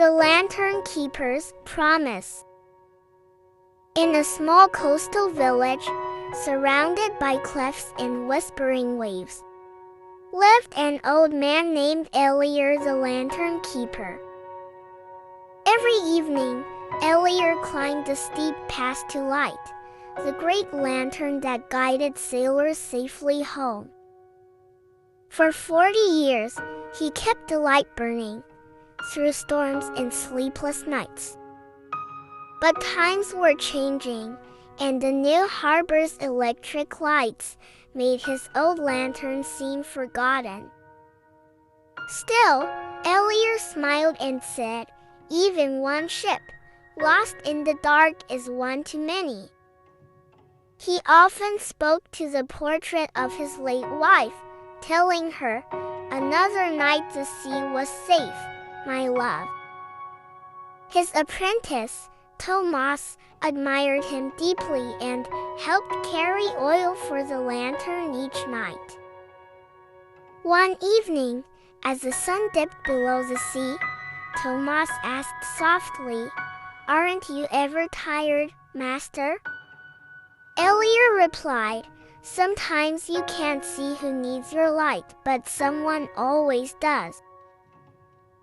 The Lantern Keeper's Promise. In a small coastal village, surrounded by cliffs and whispering waves, lived an old man named Elior the Lantern Keeper. Every evening, Elior climbed the steep path to light, the great lantern that guided sailors safely home. For 40 years, he kept the light burning, through storms and sleepless nights. But times were changing, and the new harbor's electric lights made his old lantern seem forgotten. Still, Elior smiled and said, "Even one ship, lost in the dark, is one too many." He often spoke to the portrait of his late wife, telling her, "Another night the sea was safe, my love." His apprentice, Thomas, admired him deeply and helped carry oil for the lantern each night. One evening, as the sun dipped below the sea, Thomas asked softly, "Aren't you ever tired, Master?" Elior replied, "Sometimes you can't see who needs your light, but someone always does."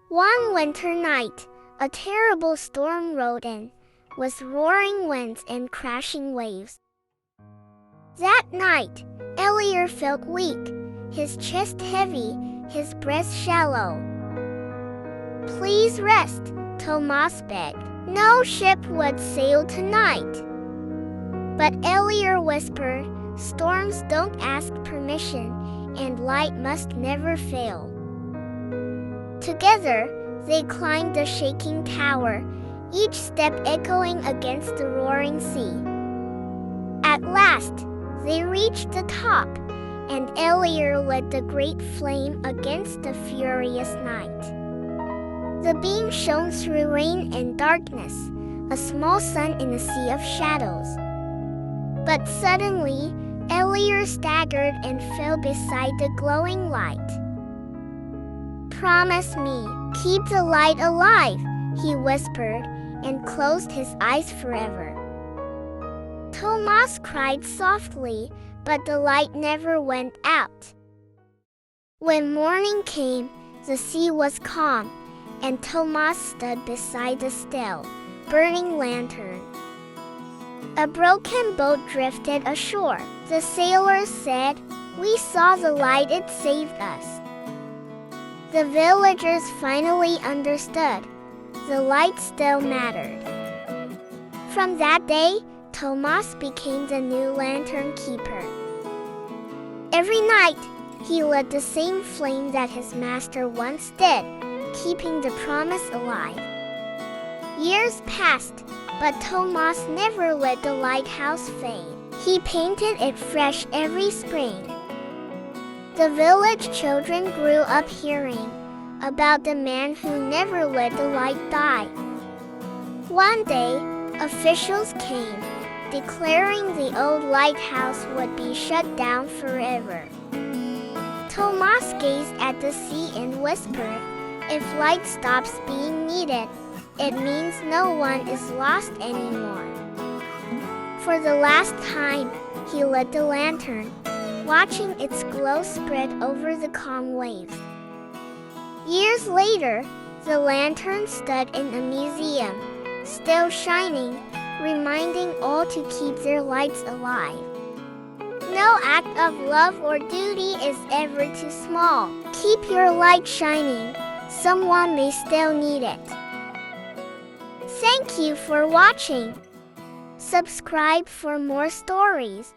One winter night, a terrible storm rolled in, with roaring winds and crashing waves. That night, Elior felt weak, his chest heavy, his breath shallow. "Please rest," Thomas begged. "No ship would sail tonight." But Elior whispered, "Storms don't ask permission, and light must never fail." Together, they climbed the shaking tower, each step echoing against the roaring sea. At last, they reached the top, and Elior lit the great flame against the furious night. The beam shone through rain and darkness, a small sun in a sea of shadows. But suddenly, Elior staggered and fell beside the glowing light. "Promise me, keep the light alive," he whispered, and closed his eyes forever. Thomas cried softly, but the light never went out. When morning came, the sea was calm, and Thomas stood beside the still, burning lantern. A broken boat drifted ashore. The sailors said, "We saw the light, it saved us." The villagers finally understood. The light still mattered. From that day, Thomas became the new lantern keeper. Every night, he lit the same flame that his master once did, keeping the promise alive. Years passed, but Thomas never let the lighthouse fade. He painted it fresh every spring. The village children grew up hearing about the man who never let the light die. One day, officials came, declaring the old lighthouse would be shut down forever. Thomas gazed at the sea and whispered, "If light stops being needed, it means no one is lost anymore." For the last time, he lit the lantern, watching its glow spread over the calm waves. Years later, the lantern stood in a museum, still shining, reminding all to keep their lights alive. No act of love or duty is ever too small. Keep your light shining. Someone may still need it. Thank you for watching. Subscribe for more stories.